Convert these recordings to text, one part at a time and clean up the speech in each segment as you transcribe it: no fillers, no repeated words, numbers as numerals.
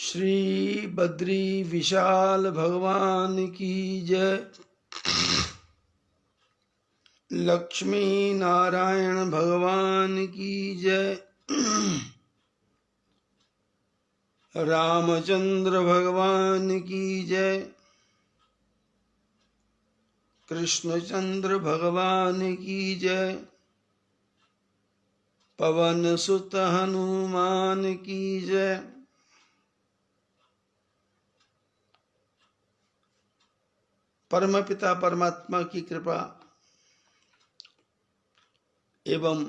श्री बद्री विशाल भगवान की जय। लक्ष्मी नारायण भगवान की जय। रामचंद्र भगवान की जय। कृष्णचंद्र भगवान की जय। पवन सुत हनुमान की जय। परमपिता परमात्मा की कृपा एवं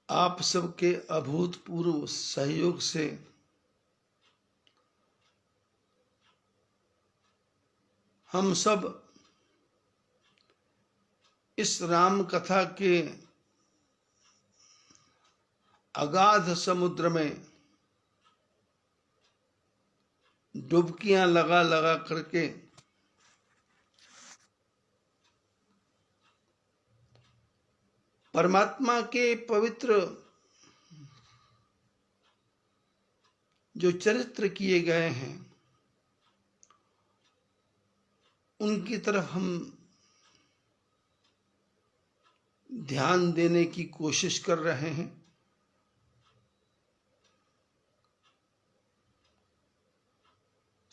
आप सबके अभूतपूर्व सहयोग से हम सब इस राम कथा के अगाध समुद्र में डुबकियां लगा लगा करके परमात्मा के पवित्र जो चरित्र किए गए हैं उनकी तरफ हम ध्यान देने की कोशिश कर रहे हैं।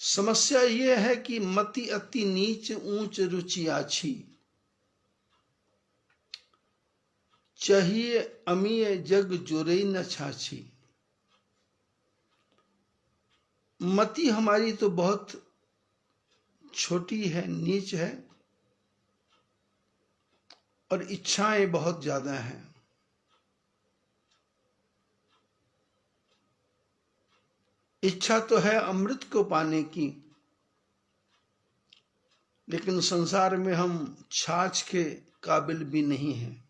समस्या यह है कि मति अति नीच ऊंच रुचि आछी, चाहिए अमीय जग जुरे न छाछी। मति हमारी तो बहुत छोटी है, नीच है और इच्छाएं बहुत ज्यादा हैं। इच्छा तो है अमृत को पाने की, लेकिन संसार में हम छाछ के काबिल भी नहीं हैं।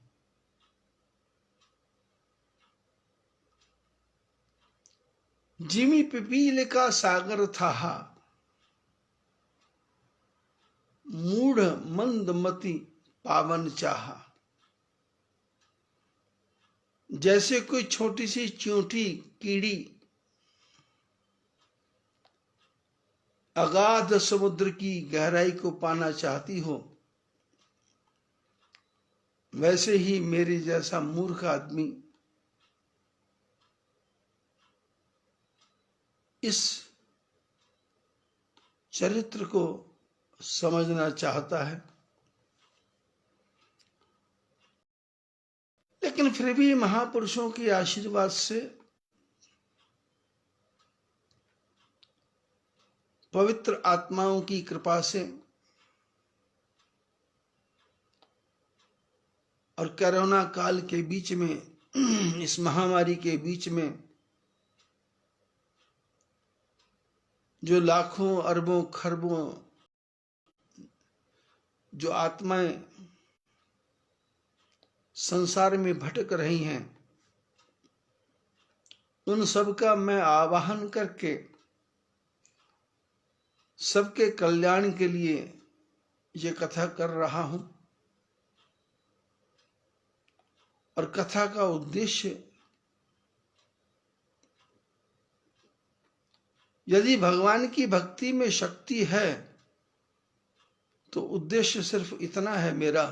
जिमी पिपील का सागर था, मूढ़ मंद मति पावन चाहा। जैसे कोई छोटी सी चींटी कीड़ी अगाध समुद्र की गहराई को पाना चाहती हो, वैसे ही मेरे जैसा मूर्ख आदमी इस चरित्र को समझना चाहता है, लेकिन फिर भी महापुरुषों के आशीर्वाद से, पवित्र आत्माओं की कृपा से और कोरोना काल के बीच में, इस महामारी के बीच में जो लाखों अरबों खरबों जो आत्माएं संसार में भटक रही हैं, उन सब का मैं आवाहन करके सबके कल्याण के लिए ये कथा कर रहा हूं। और कथा का उद्देश्य, यदि भगवान की भक्ति में शक्ति है तो उद्देश्य सिर्फ इतना है मेरा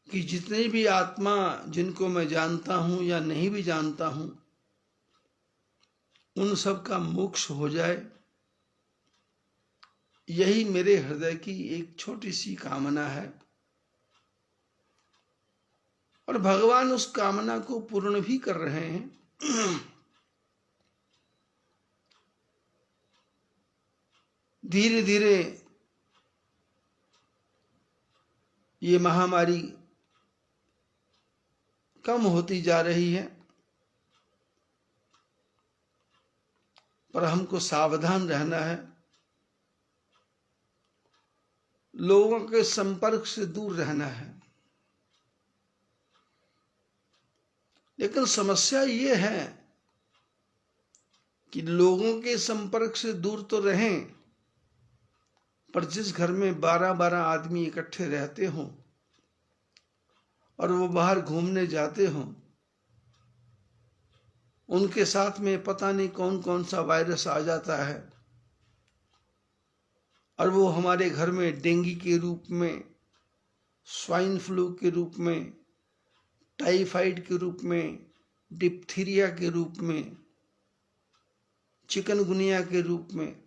कि जितनी भी आत्मा जिनको मैं जानता हूं या नहीं भी जानता हूं, उन सब का मोक्ष हो जाए। यही मेरे हृदय की एक छोटी सी कामना है और भगवान उस कामना को पूर्ण भी कर रहे हैं। धीरे धीरे ये महामारी कम होती जा रही है, पर हमको सावधान रहना है, लोगों के संपर्क से दूर रहना है। लेकिन समस्या ये है कि लोगों के संपर्क से दूर तो रहें, पर जिस घर में 12-12 आदमी इकट्ठे रहते हों और वो बाहर घूमने जाते हों, उनके साथ में पता नहीं कौन कौन सा वायरस आ जाता है और वो हमारे घर में डेंगू के रूप में, स्वाइन फ्लू के रूप में, टाइफाइड के रूप में, डिप्थीरिया के रूप में, चिकनगुनिया के रूप में,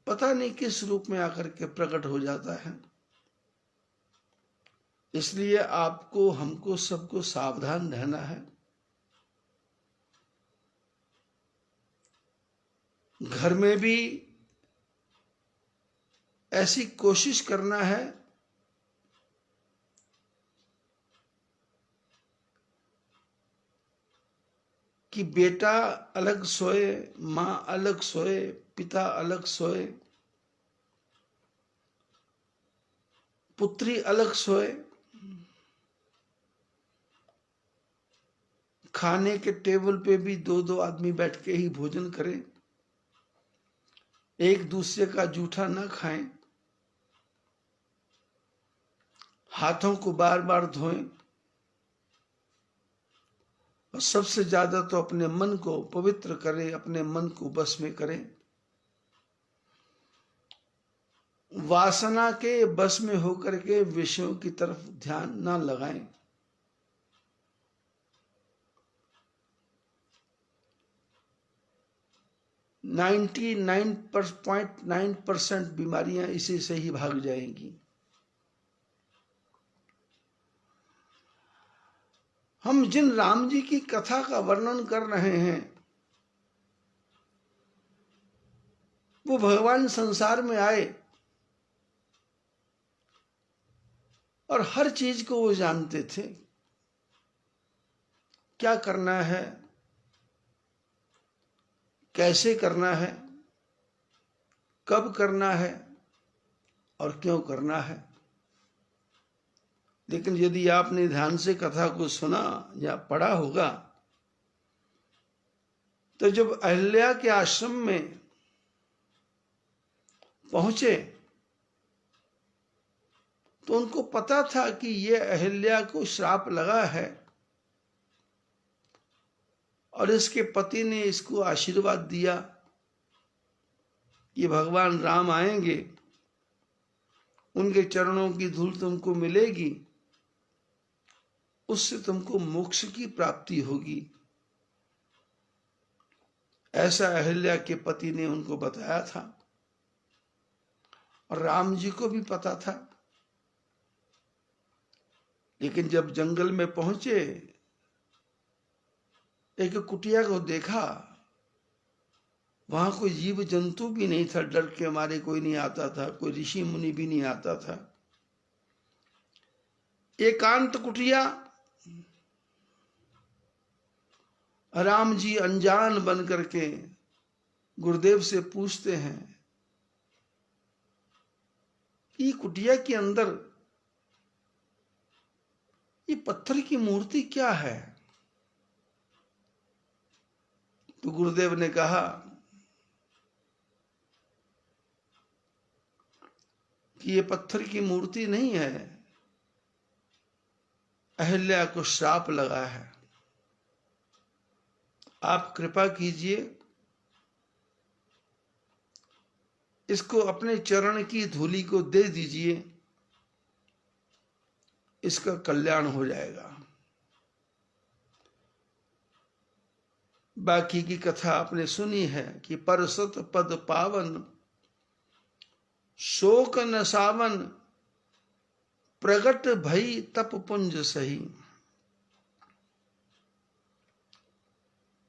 पता नहीं किस रूप में आकर के प्रकट हो जाता है। इसलिए आपको, हमको, सबको सावधान रहना है। घर में भी ऐसी कोशिश करना है कि बेटा अलग सोए, माँ अलग सोए, पिता अलग सोए, पुत्री अलग सोए, खाने के टेबल पे भी दो दो आदमी बैठ के ही भोजन करें, एक दूसरे का जूठा न खाएं, हाथों को बार बार धोएं और सबसे ज्यादा तो अपने मन को पवित्र करें, अपने मन को बस में करें। वासना के बस में होकर के विषयों की तरफ ध्यान न लगाएं। नाइन्टी 99.9% बीमारियां इसी से ही भाग जाएंगी। हम जिन राम जी की कथा का वर्णन कर रहे हैं वो भगवान संसार में आए और हर चीज को वो जानते थे, क्या करना है, कैसे करना है, कब करना है और क्यों करना है। लेकिन यदि आपने ध्यान से कथा को सुना या पढ़ा होगा तो जब अहिल्या के आश्रम में पहुंचे तो उनको पता था कि ये अहिल्या को श्राप लगा है और इसके पति ने इसको आशीर्वाद दिया कि भगवान राम आएंगे, उनके चरणों की धूल तुमको मिलेगी, उससे तुमको मोक्ष की प्राप्ति होगी। ऐसा अहिल्या के पति ने उनको बताया था और राम जी को भी पता था। लेकिन जब जंगल में पहुंचे, एक कुटिया को देखा, वहां कोई जीव जंतु भी नहीं था, डर के मारे कोई नहीं आता था, कोई ऋषि मुनि भी नहीं आता था। एकांत कुटिया, राम जी अनजान बन करके गुरुदेव से पूछते हैं, ये कुटिया के अंदर ये पत्थर की मूर्ति क्या है? तो गुरुदेव ने कहा कि ये पत्थर की मूर्ति नहीं है, अहिल्या को श्राप लगा है। आप कृपा कीजिए, इसको अपने चरण की धूलि को दे दीजिए, इसका कल्याण हो जाएगा। बाकी की कथा आपने सुनी है कि परसत पद पावन, शोक न सावन, प्रगट भई तप पुंज सही।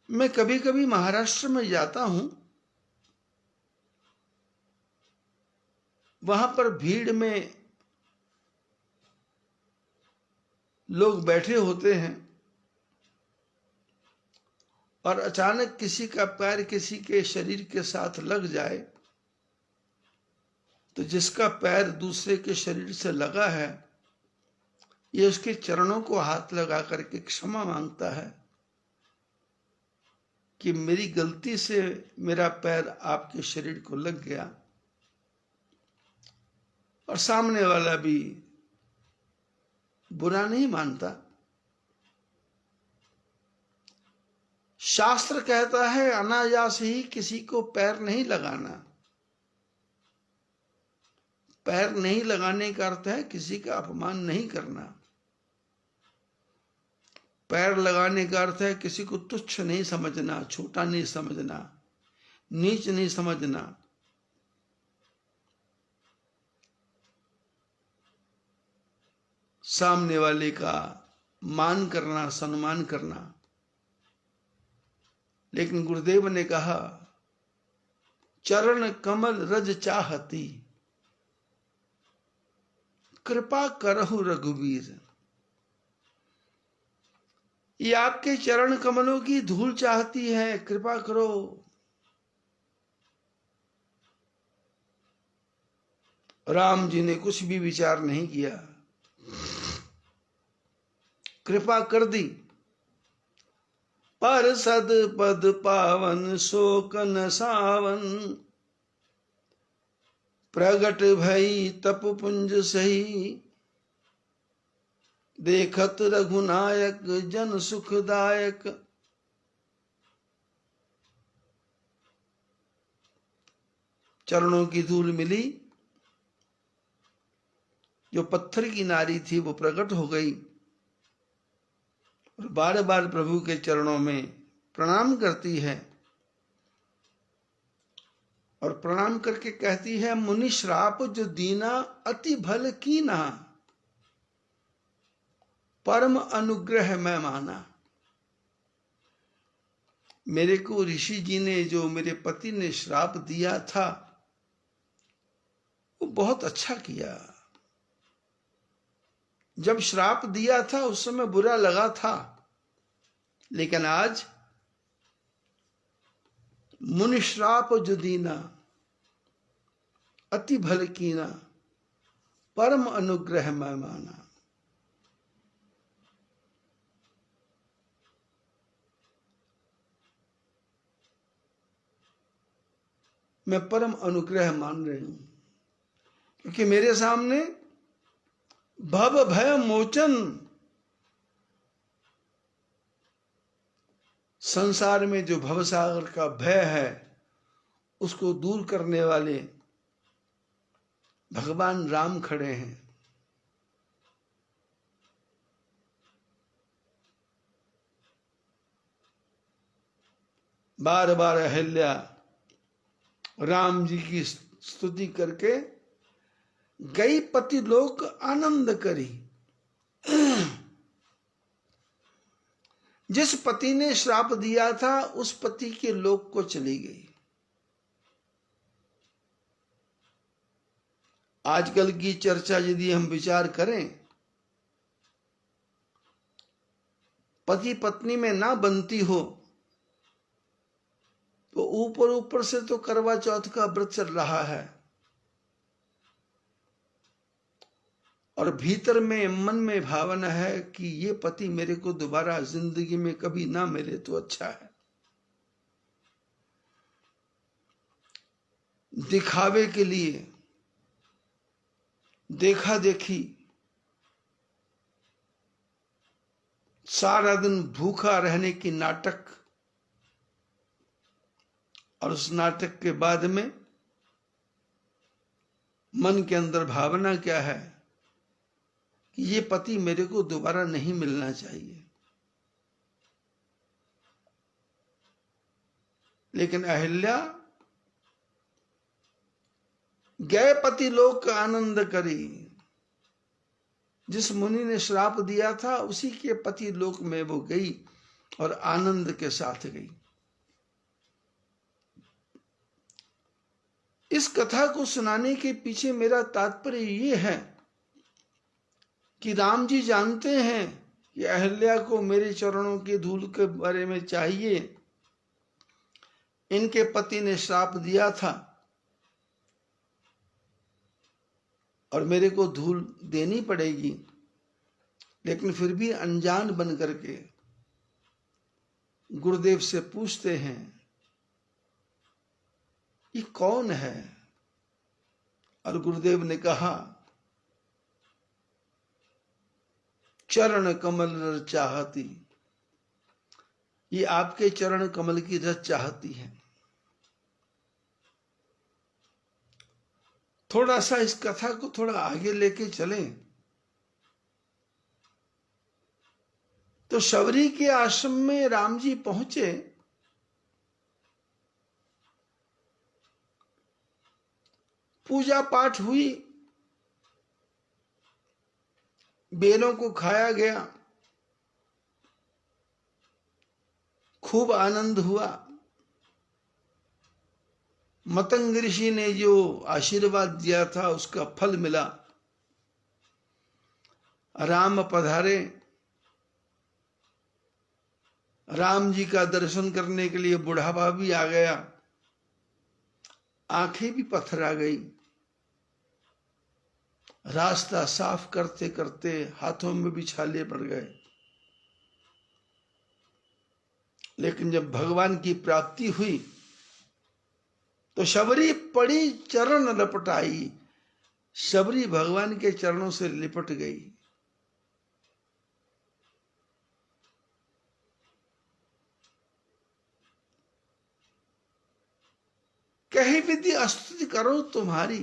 मैं कभी कभी महाराष्ट्र में जाता हूं, वहां पर भीड़ में लोग बैठे होते हैं और अचानक किसी का पैर किसी के शरीर के साथ लग जाए तो जिसका पैर दूसरे के शरीर से लगा है ये उसके चरणों को हाथ लगा करके क्षमा मांगता है कि मेरी गलती से मेरा पैर आपके शरीर को लग गया। और सामने वाला भी बुरा नहीं मानता। शास्त्र कहता है अनायास ही किसी को पैर नहीं लगाना। पैर नहीं लगाने का अर्थ है किसी का अपमान नहीं करना। पैर लगाने का अर्थ है किसी को तुच्छ नहीं समझना, छोटा नहीं समझना, नीच नहीं समझना। सामने वाले का मान करना, सम्मान करना। लेकिन गुरुदेव ने कहा चरण कमल रज चाहती, कृपा करहु रघुवीर। ये आपके चरण कमलों की धूल चाहती है, कृपा करो। राम जी ने कुछ भी विचार नहीं किया, कृपा कर दी। पर सद पद पावन शोक न सावन, प्रगट भई तप पुंज सही। देखत रघुनायक जन सुखदायक। चरणों की धूल मिली, जो पत्थर की नारी थी वो प्रकट हो गई और बार बार प्रभु के चरणों में प्रणाम करती है और प्रणाम करके कहती है मुनि श्राप जो दीना अति भल कीना, परम अनुग्रह मैं माना। मेरे को ऋषि जी ने, जो मेरे पति ने श्राप दिया था, वो बहुत अच्छा किया। जब श्राप दिया था उस समय बुरा लगा था, लेकिन आज मुनि श्राप जो दीना अति भल कीना, परम अनुग्रह मैं माना। मैं परम अनुग्रह मान रही हूं, क्योंकि मेरे सामने भव भय मोचन, संसार में जो भवसागर का भय है उसको दूर करने वाले भगवान राम खड़े हैं। बार बार अहिल्या राम जी की स्तुति करके गई पति लोक आनंद करी। जिस पति ने श्राप दिया था उस पति के लोक को चली गई। आजकल की चर्चा यदि हम विचार करें, पति पत्नी में ना बनती हो तो ऊपर ऊपर से तो करवा चौथ का व्रत चल रहा है और भीतर में मन में भावना है कि ये पति मेरे को दोबारा जिंदगी में कभी ना मिले तो अच्छा है। दिखावे के लिए देखा देखी, सारा दिन भूखा रहने की नाटक, और उस नाटक के बाद में मन के अंदर भावना क्या है कि ये पति मेरे को दोबारा नहीं मिलना चाहिए। लेकिन अहिल्या गए पति लोक का आनंद करी। जिस मुनि ने श्राप दिया था उसी के पति लोक में वो गई और आनंद के साथ गई। इस कथा को सुनाने के पीछे मेरा तात्पर्य ये है कि राम जी जानते हैं कि अहिल्या को मेरे चरणों की धूल के बारे में चाहिए। इनके पति ने श्राप दिया था और मेरे को धूल देनी पड़ेगी, लेकिन फिर भी अनजान बन करके गुरुदेव से पूछते हैं ये कौन है। और गुरुदेव ने कहा चरण कमल चाहती, ये आपके चरण कमल की रज चाहती है। थोड़ा सा इस कथा को थोड़ा आगे लेके चलें तो शबरी के आश्रम में राम जी पहुंचे। पूजा पाठ हुई, बेलों को खाया गया, खूब आनंद हुआ। मतंग ऋषि ने जो आशीर्वाद दिया था उसका फल मिला। राम पधारे, राम जी का दर्शन करने के लिए बुढ़ापा भी आ गया, आंखें भी पथरा गई। रास्ता साफ करते करते हाथों में भी छाले पड़ गए। लेकिन जब भगवान की प्राप्ति हुई तो शबरी पड़ी चरण लपटाई। शबरी भगवान के चरणों से लिपट गई। कही विधि स्तुति करो तुम्हारी।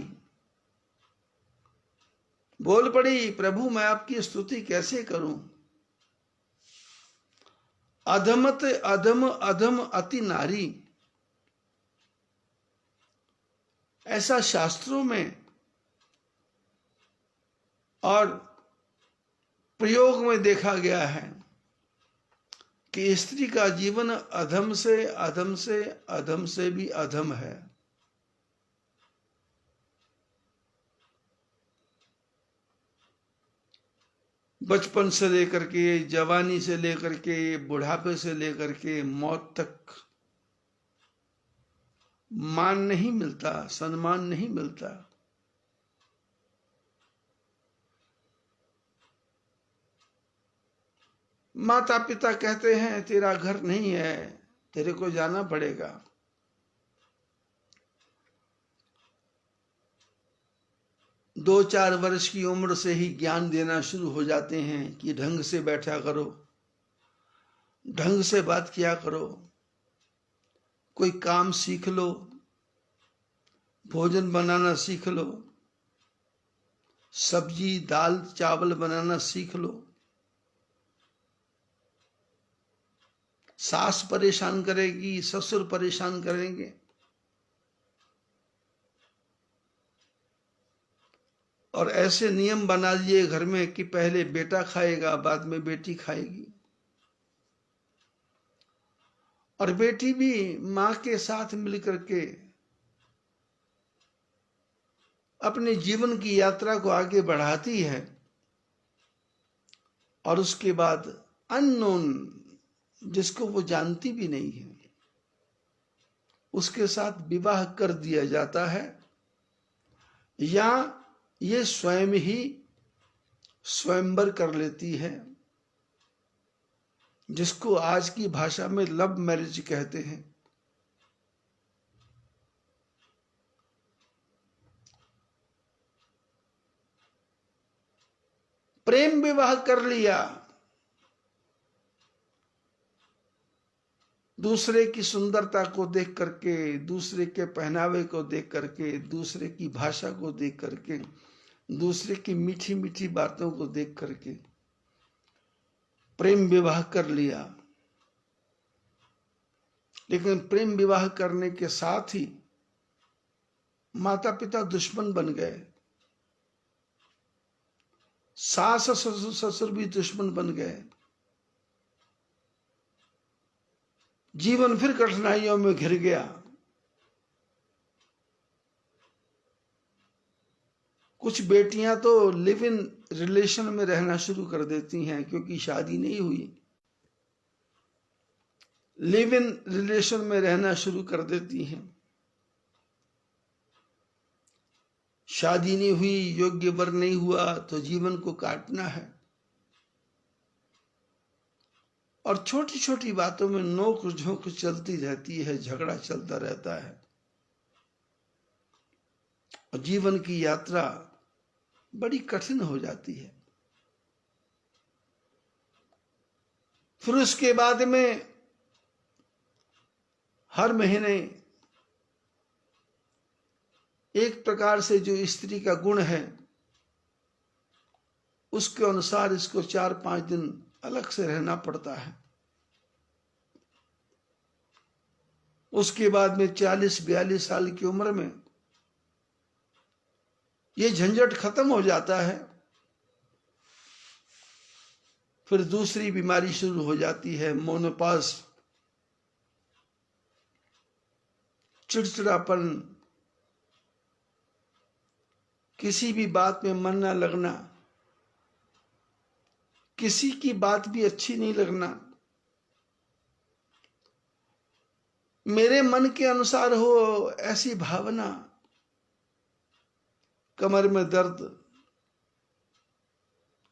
बोल पड़ी, प्रभु मैं आपकी स्तुति कैसे करूं। अधमत अधम अधम अति नारी, ऐसा शास्त्रों में और प्रयोग में देखा गया है कि स्त्री का जीवन अधम से अधम से अधम से भी अधम है। बचपन से लेकर के, जवानी से लेकर के, बुढ़ापे से लेकर के मौत तक मान नहीं मिलता, सम्मान नहीं मिलता। माता पिता कहते हैं तेरा घर नहीं है, तेरे को जाना पड़ेगा। दो चार वर्ष की उम्र से ही ज्ञान देना शुरू हो जाते हैं कि ढंग से बैठा करो, ढंग से बात किया करो, कोई काम सीख लो, भोजन बनाना सीख लो, सब्जी दाल चावल बनाना सीख लो। सास परेशान करेगी, ससुर परेशान करेंगे, और ऐसे नियम बना दिए घर में कि पहले बेटा खाएगा, बाद में बेटी खाएगी। और बेटी भी मां के साथ मिलकर के अपने जीवन की यात्रा को आगे बढ़ाती है। और उसके बाद अननोन, जिसको वो जानती भी नहीं है, उसके साथ विवाह कर दिया जाता है, या ये स्वयं ही स्वयंवर कर लेती है, जिसको आज की भाषा में लव मैरिज कहते हैं। प्रेम विवाह कर लिया, दूसरे की सुंदरता को देख करके, दूसरे के पहनावे को देख करके, दूसरे की भाषा को देख करके, दूसरे की मीठी मीठी बातों को देख करके प्रेम विवाह कर लिया। लेकिन प्रेम विवाह करने के साथ ही माता पिता दुश्मन बन गए, सास ससुर भी दुश्मन बन गए। जीवन फिर कठिनाइयों में घिर गया। कुछ बेटियां तो लिव इन रिलेशन में रहना शुरू कर देती हैं, क्योंकि शादी नहीं हुई, लिव इन रिलेशन में रहना शुरू कर देती हैं। शादी नहीं हुई, योग्य वर नहीं हुआ, तो जीवन को काटना है। और छोटी छोटी बातों में नोक झोंक चलती रहती है, झगड़ा चलता रहता है, और जीवन की यात्रा बड़ी कठिन हो जाती है। फिर उसके बाद में हर महीने एक प्रकार से जो स्त्री का गुण है उसके अनुसार इसको 4-5 दिन अलग से रहना पड़ता है। उसके बाद में 40-42 साल की उम्र में ये झंझट खत्म हो जाता है। फिर दूसरी बीमारी शुरू हो जाती है, मोनोपॉज, चिड़चिड़ापन, किसी भी बात में मन न लगना, किसी की बात भी अच्छी नहीं लगना, मेरे मन के अनुसार हो ऐसी भावना, कमर में दर्द,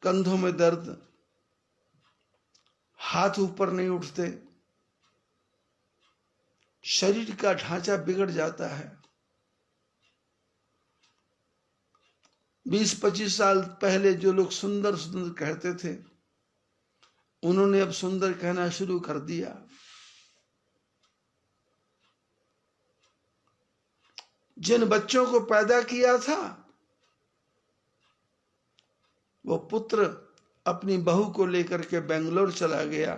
कंधों में दर्द, हाथ ऊपर नहीं उठते, शरीर का ढांचा बिगड़ जाता है। 20-25 साल पहले जो लोग सुंदर सुंदर कहते थे उन्होंने अब सुंदर कहना शुरू कर दिया। जिन बच्चों को पैदा किया था वो पुत्र अपनी बहू को लेकर के बेंगलोर चला गया,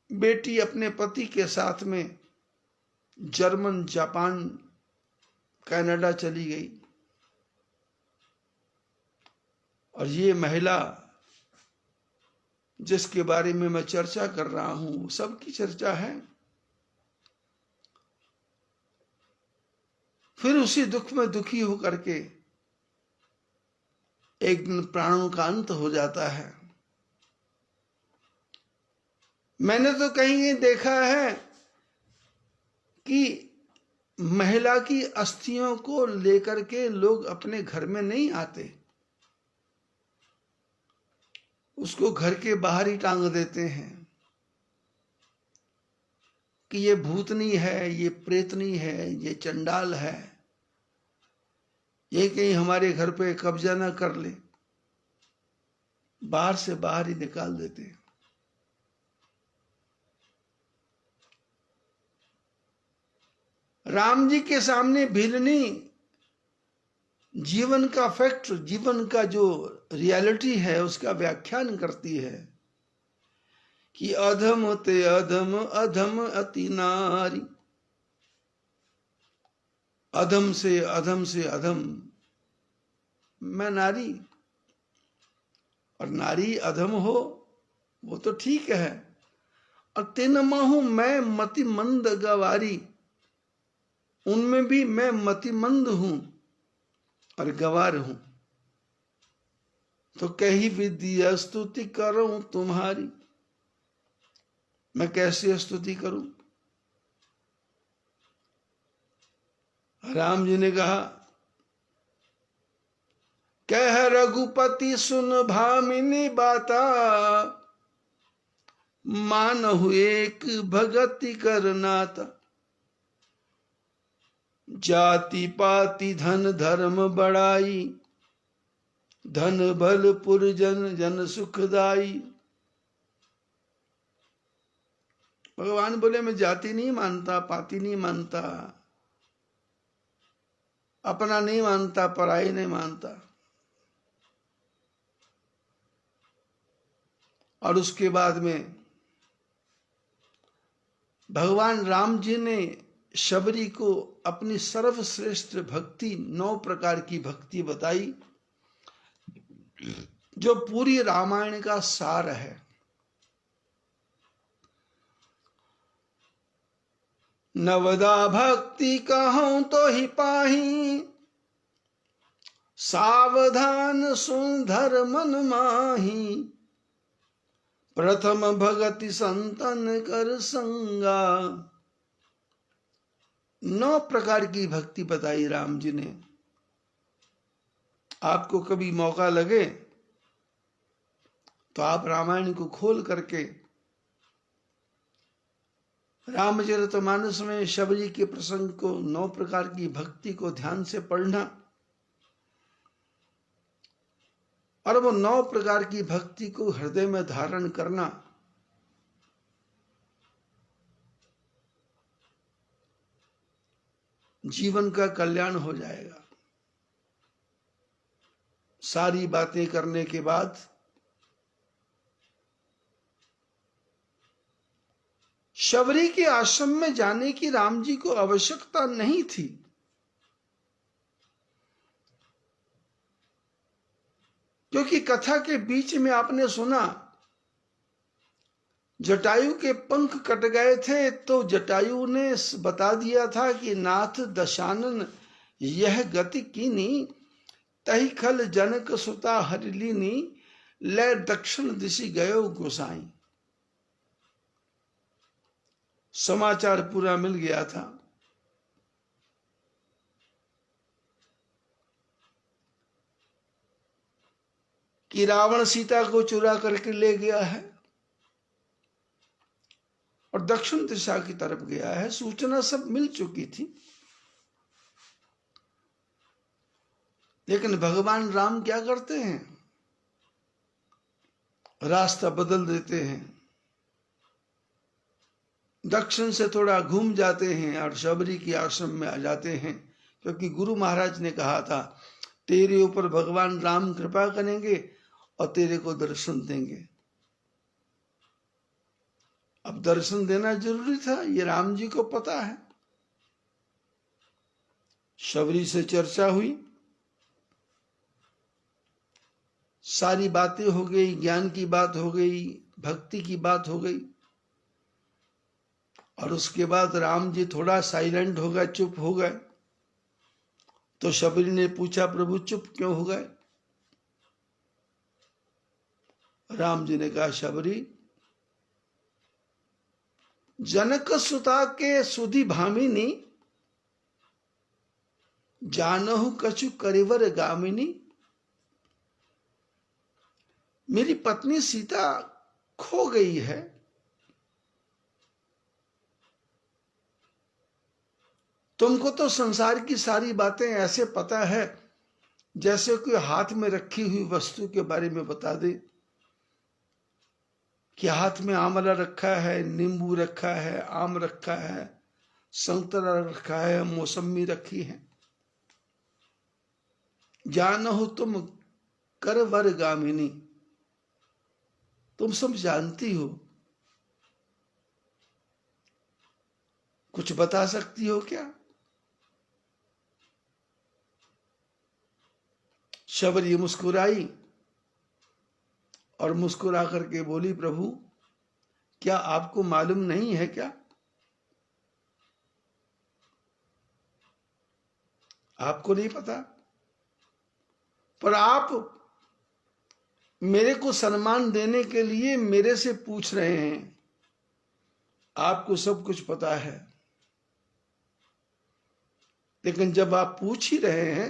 बेटी अपने पति के साथ में जर्मन, जापान, कनाडा चली गई। और ये महिला जिसके बारे में मैं चर्चा कर रहा हूं सबकी चर्चा है। फिर उसी दुख में दुखी होकर के एक दिन प्राणों का अंत हो जाता है। मैंने तो कहीं ये देखा है कि महिला की अस्थियों को लेकर के लोग अपने घर में नहीं आते, उसको घर के बाहर ही टांग देते हैं कि ये भूतनी है, ये प्रेतनी है, ये चंडाल है, ये कहीं हमारे घर पे कब्जा ना कर ले, बाहर से बाहर ही निकाल देते हैं। राम जी के सामने भिलनी जीवन का फैक्ट, जीवन का जो रियलिटी है उसका व्याख्यान करती है कि अधम ते अधम, अधम अति नारी, अधम से अधम मैं नारी, और नारी अधम हो वो तो ठीक है, और तिन महू मैं मति मंद गवारी, उनमें भी मैं मतिमंद हूं और गवार हूं, तो कही विद्या स्तुति करूं तुम्हारी, मैं कैसे स्तुति करूं। राम जी ने कहा, कह रघुपति सुन भामिनी बाता, मानहु एक भगति करनाता, जाति पाति धन धर्म बढ़ाई, धन बल पुर जन जन सुखदाई। भगवान बोले मैं जाति नहीं मानता, पाति नहीं मानता, अपना नहीं मानता, पराई नहीं मानता। और उसके बाद में भगवान राम जी ने शबरी को अपनी सर्वश्रेष्ठ भक्ति, 9 प्रकार की भक्ति बताई जो पूरी रामायण का सार है। नवदा भक्ति कहूं तो ही पाही, सावधान सुन धर मन माही, प्रथम भगति संतन कर संगा। 9 प्रकार की भक्ति बताई राम जी ने। आपको कभी मौका लगे तो आप रामायण को खोल करके रामचरितमानस में शबरी के प्रसंग को, 9 प्रकार की भक्ति को ध्यान से पढ़ना, और वो 9 प्रकार की भक्ति को हृदय में धारण करना। जीवन का कल्याण हो जाएगा। सारी बातें करने के बाद शबरी के आश्रम में जाने की राम जी को आवश्यकता नहीं थी, क्योंकि कथा के बीच में आपने सुना जटायु के पंख कट गए थे, तो जटायु ने बता दिया था कि नाथ दशानन यह गति कीनी, तही खल जनक सुता हरिलीनी, ले दक्षिण दिशि गयो गोसाई। समाचार पूरा मिल गया था। कि रावण सीता को चुरा करके ले गया है और दक्षिण दिशा की तरफ गया है। सूचना सब मिल चुकी थी, लेकिन भगवान राम क्या करते हैं, रास्ता बदल देते हैं, दक्षिण से थोड़ा घूम जाते हैं और शबरी के आश्रम में आ जाते हैं, क्योंकि गुरु महाराज ने कहा था तेरे ऊपर भगवान राम कृपा करेंगे और तेरे को दर्शन देंगे। अब दर्शन देना जरूरी था, ये राम जी को पता है। शबरी से चर्चा हुई, सारी बातें हो गई, ज्ञान की बात हो गई, भक्ति की बात हो गई। और उसके बाद राम जी थोड़ा साइलेंट हो गए, चुप हो गए। तो शबरी ने पूछा प्रभु चुप क्यों हो गए? राम जी ने कहा शबरी, जनक सुता के सुधि भामिनी, जानहु कछु करिवर गामिनी। मेरी पत्नी सीता खो गई है, तुमको तो संसार की सारी बातें ऐसे पता है जैसे कोई हाथ में रखी हुई वस्तु के बारे में बता दे कि हाथ में आंवला रखा है, नींबू रखा है, आम रखा है, संतरा रखा है, मौसमी रखी है। जानहु तुम करवर गामिनी, तुम सब जानती हो, कुछ बता सकती हो क्या? शबरी मुस्कुराई और मुस्कुरा करके बोली प्रभु क्या आपको मालूम नहीं है क्या? आपको नहीं पता, पर आप मेरे को सम्मान देने के लिए मेरे से पूछ रहे हैं, आपको सब कुछ पता है। लेकिन जब आप पूछ ही रहे हैं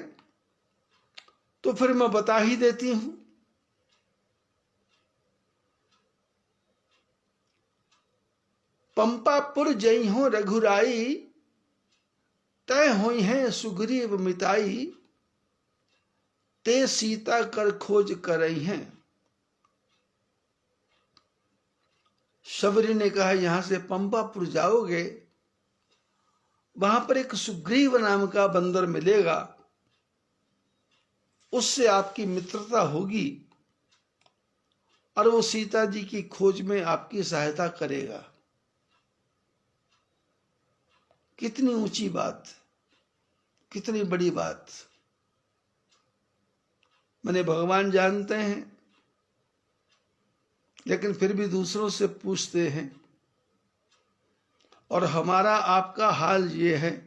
तो फिर मैं बता ही देती हूं। पंपापुर जई हो रघुराई, तय हुई हैं सुग्रीव मिताई, ते सीता कर खोज करई हैं। शबरी ने कहा यहां से पंपापुर जाओगे, वहां पर एक सुग्रीव नाम का बंदर मिलेगा, उससे आपकी मित्रता होगी और वो सीता जी की खोज में आपकी सहायता करेगा। कितनी ऊंची बात, कितनी बड़ी बात। मैंने भगवान जानते हैं, लेकिन फिर भी दूसरों से पूछते हैं। और हमारा आपका हाल ये है,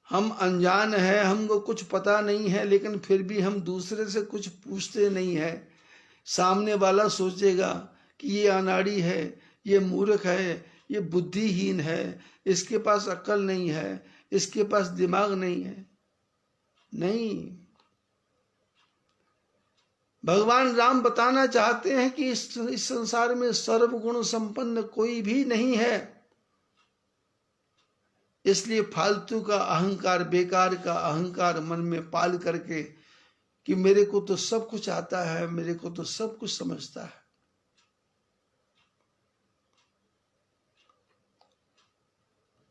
हम अनजान हैं, हमको कुछ पता नहीं है, लेकिन फिर भी हम दूसरे से कुछ पूछते नहीं है। सामने वाला सोचेगा कि ये अनाड़ी है, ये मूर्ख है, ये बुद्धिहीन है, इसके पास अक्ल नहीं है, इसके पास दिमाग नहीं है। नहीं, भगवान राम बताना चाहते हैं कि इस संसार में सर्वगुण संपन्न कोई भी नहीं है। इसलिए फालतू का अहंकार, बेकार का अहंकार मन में पाल करके कि मेरे को तो सब कुछ आता है, मेरे को तो सब कुछ समझता है,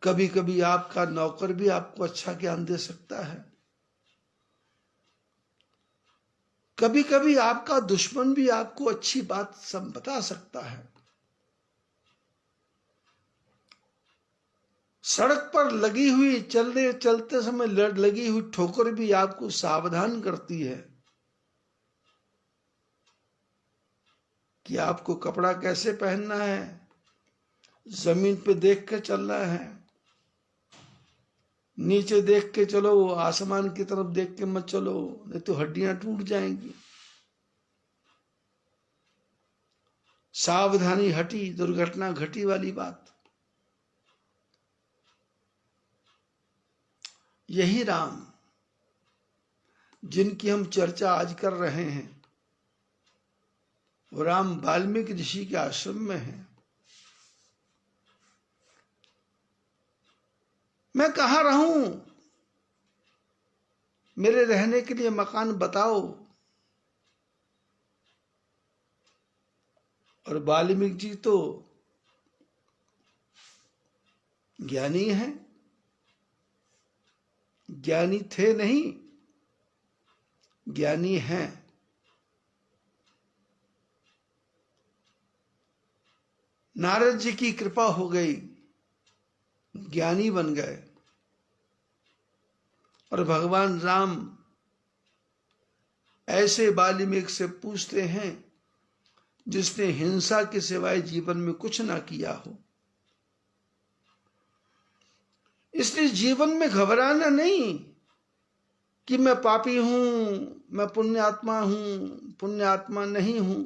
कभी कभी आपका नौकर भी आपको अच्छा ज्ञान दे सकता है, कभी कभी आपका दुश्मन भी आपको अच्छी बात बता सकता है। सड़क पर लगी हुई चलते समय लगी हुई ठोकर भी आपको सावधान करती है कि आपको कपड़ा कैसे पहनना है, जमीन पे देख के चलना है, नीचे देख के चलो, आसमान की तरफ देख के मत चलो, नहीं तो हड्डियां टूट जाएंगी। सावधानी हटी, दुर्घटना घटी वाली बात। यही राम जिनकी हम चर्चा आज कर रहे हैं, वो राम वाल्मीकि ऋषि के आश्रम में है। मैं कहाँ रहूं, मेरे रहने के लिए मकान बताओ। और वाल्मीकि जी तो ज्ञानी हैं, ज्ञानी थे नहीं, ज्ञानी हैं। नारद जी की कृपा हो गई, ज्ञानी बन गए। और भगवान राम ऐसे वाल्मीकि से पूछते हैं जिसने हिंसा के सिवाय जीवन में कुछ ना किया हो। इसलिए जीवन में घबराना नहीं कि मैं पापी हूं, मैं पुण्यात्मा हूं, पुण्यात्मा नहीं हूं,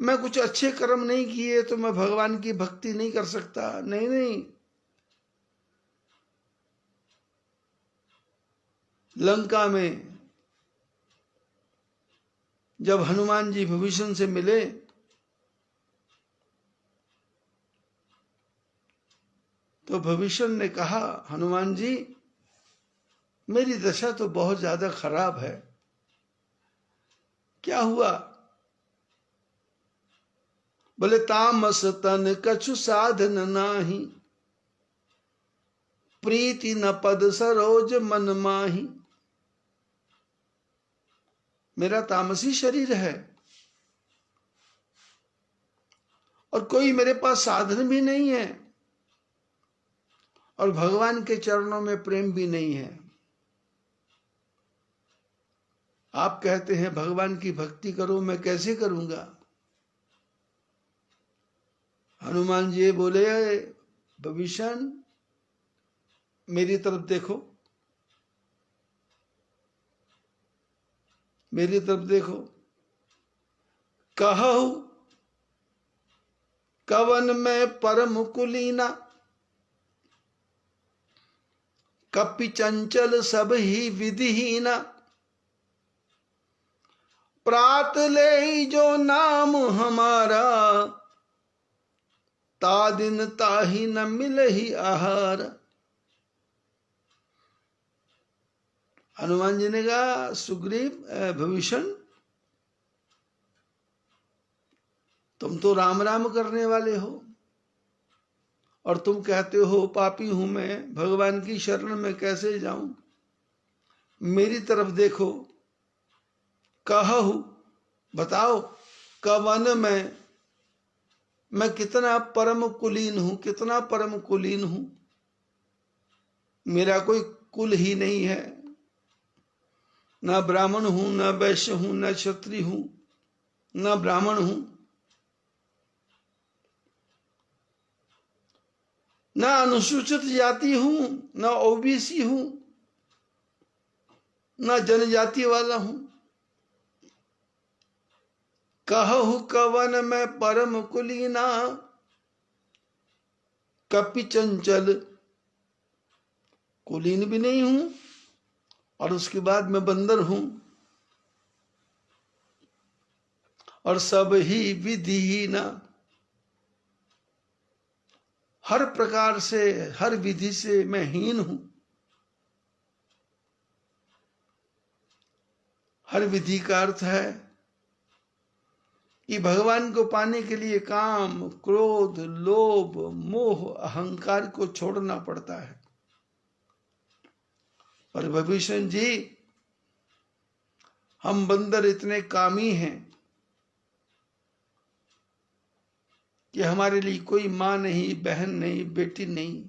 मैं कुछ अच्छे कर्म नहीं किए तो मैं भगवान की भक्ति नहीं कर सकता। नहीं नहीं, लंका में जब हनुमान जी विभीषण से मिले तो विभीषण ने कहा, हनुमान जी मेरी दशा तो बहुत ज्यादा खराब है। क्या हुआ? बोले तामस तन कछु साधन नाही, प्रीति न पद सरोज मन माही। मेरा तामसी शरीर है और कोई मेरे पास साधन भी नहीं है और भगवान के चरणों में प्रेम भी नहीं है। आप कहते हैं भगवान की भक्ति करो, मैं कैसे करूंगा? हनुमान जी बोले, विभीषण मेरी तरफ देखो, मेरी तरफ देखो। कहु कवन में परम कुलीना, कपि चंचल सब ही विधिहीना। प्रात ले जो नाम हमारा, ता दिन ताही न मिलहि आहार। हनुमान जी ने कहा, सुग्रीव विभीषण तुम तो राम राम करने वाले हो और तुम कहते हो पापी हूं मैं, भगवान की शरण में कैसे जाऊं? मेरी तरफ देखो। कहु बताओ, कवन में मैं कितना परम कुलीन हूं, कितना परम कुलीन हूं। मेरा कोई कुल ही नहीं है, ना ब्राह्मण हूं, ना वैश्य हूं, ना क्षत्रिय हूं, ना ब्राह्मण हूं, ना अनुसूचित जाति हूं, ना ओबीसी हूं, ना जनजाति वाला हूं। कहु कवन मैं परम कुलीना, कपि चंचल, कुलीन भी नहीं हूं और उसके बाद मैं बंदर हूं और सब ही विधिहीना, हर प्रकार से, हर विधि से मैं हीन हूं। हर विधि का अर्थ है ये भगवान को पाने के लिए काम, क्रोध, लोभ, मोह, अहंकार को छोड़ना पड़ता है। और विभीषण जी, हम बंदर इतने कामी हैं कि हमारे लिए कोई मां नहीं, बहन नहीं, बेटी नहीं,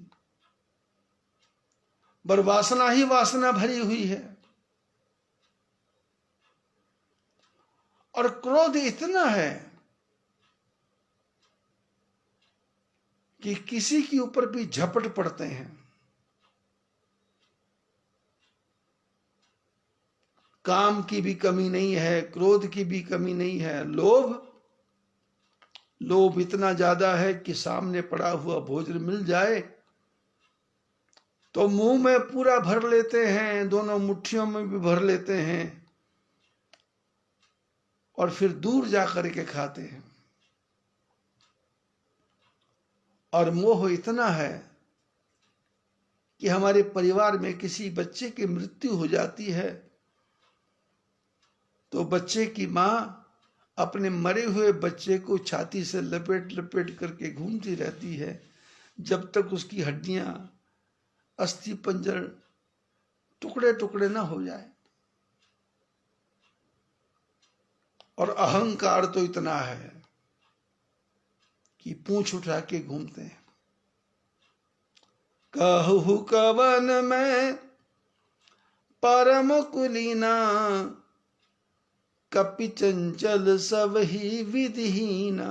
पर वासना ही वासना भरी हुई है। और क्रोध इतना है कि किसी के ऊपर भी झपट पड़ते हैं। काम की भी कमी नहीं है, क्रोध की भी कमी नहीं है। लोभ इतना ज्यादा है कि सामने पड़ा हुआ भोजन मिल जाए तो मुंह में पूरा भर लेते हैं, दोनों मुट्ठियों में भी भर लेते हैं और फिर दूर जाकर के खाते हैं। और मोह इतना है कि हमारे परिवार में किसी बच्चे की मृत्यु हो जाती है तो बच्चे की मां अपने मरे हुए बच्चे को छाती से लपेट लपेट करके घूमती रहती है जब तक उसकी हड्डियां, अस्थि पंजर टुकड़े टुकड़े ना हो जाए। और अहंकार तो इतना है कि पूंछ उठा के घूमते हैं। कहु कवन में परम कुलीना, कपि चंचल सब ही विधिहीना।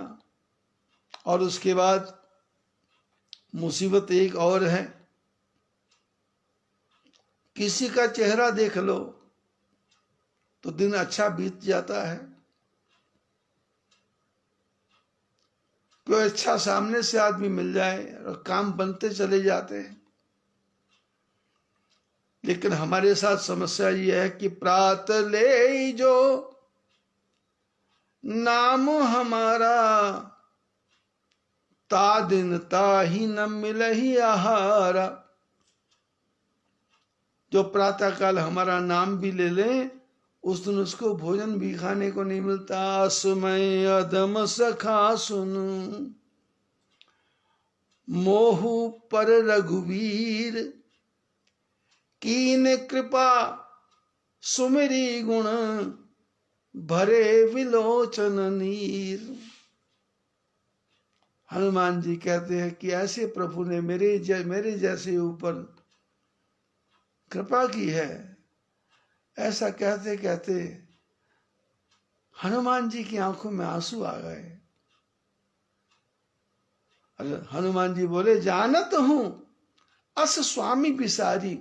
और उसके बाद मुसीबत एक और है, किसी का चेहरा देख लो तो दिन अच्छा बीत जाता है, कोई अच्छा सामने से आदमी मिल जाए और काम बनते चले जाते हैं। लेकिन हमारे साथ समस्या ये है कि प्रात ले जो नाम हमारा, ता दिन ताही न मिलहि आहारा। जो प्रातः काल हमारा नाम भी ले लें उस दिन उसको भोजन भी खाने को नहीं मिलता। सुमय अदम सखा सुनु, मोहु पर रघुवीर, कीन कृपा सुमिरी गुण, भरे विलोचन नीर। हनुमान जी कहते हैं कि ऐसे प्रभु ने मेरे जैसे ऊपर कृपा की है। ऐसा कहते कहते हनुमान जी की आंखों में आंसू आ गए। हनुमान जी बोले, जानत हूं अस स्वामी बिसारी,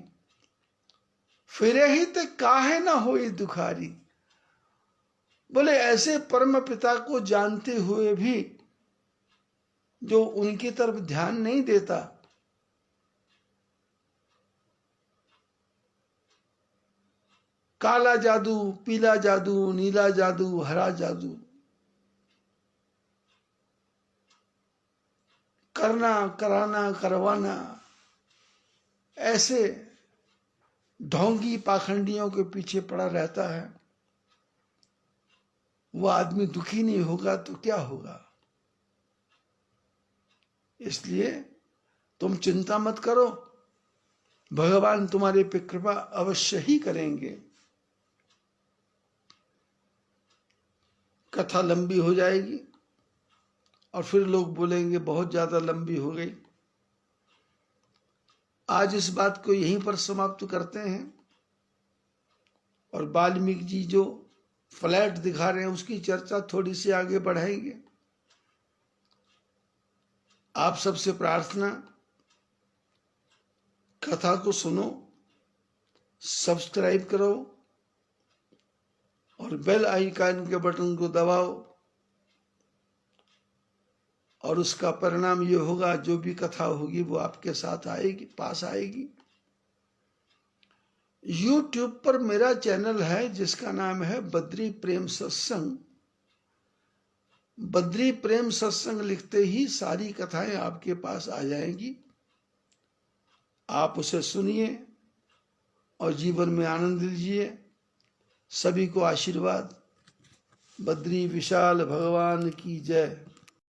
फिरे ही ते काहे ना होई दुखारी। बोले ऐसे परम पिता को जानते हुए भी जो उनकी तरफ ध्यान नहीं देता, काला जादू, पीला जादू, नीला जादू, हरा जादू करना, कराना, करवाना, ऐसे ढोंगी पाखंडियों के पीछे पड़ा रहता है, वो आदमी दुखी नहीं होगा तो क्या होगा। इसलिए तुम चिंता मत करो, भगवान तुम्हारे पे कृपा अवश्य ही करेंगे। कथा लंबी हो जाएगी और फिर लोग बोलेंगे बहुत ज्यादा लंबी हो गई। आज इस बात को यहीं पर समाप्त करते हैं और वाल्मीकि जी जो फ्लैट दिखा रहे हैं उसकी चर्चा थोड़ी सी आगे बढ़ाएंगे। आप सबसे प्रार्थना, कथा को सुनो, सब्सक्राइब करो और बेल आइकन के बटन को दबाओ और उसका परिणाम ये होगा जो भी कथा होगी वो आपके साथ आएगी, पास आएगी। YouTube पर मेरा चैनल है जिसका नाम है बद्री प्रेम सत्संग। बद्री प्रेम सत्संग लिखते ही सारी कथाएं आपके पास आ जाएंगी। आप उसे सुनिए और जीवन में आनंद लीजिए। सभी को आशीर्वाद। बद्री विशाल भगवान की जय।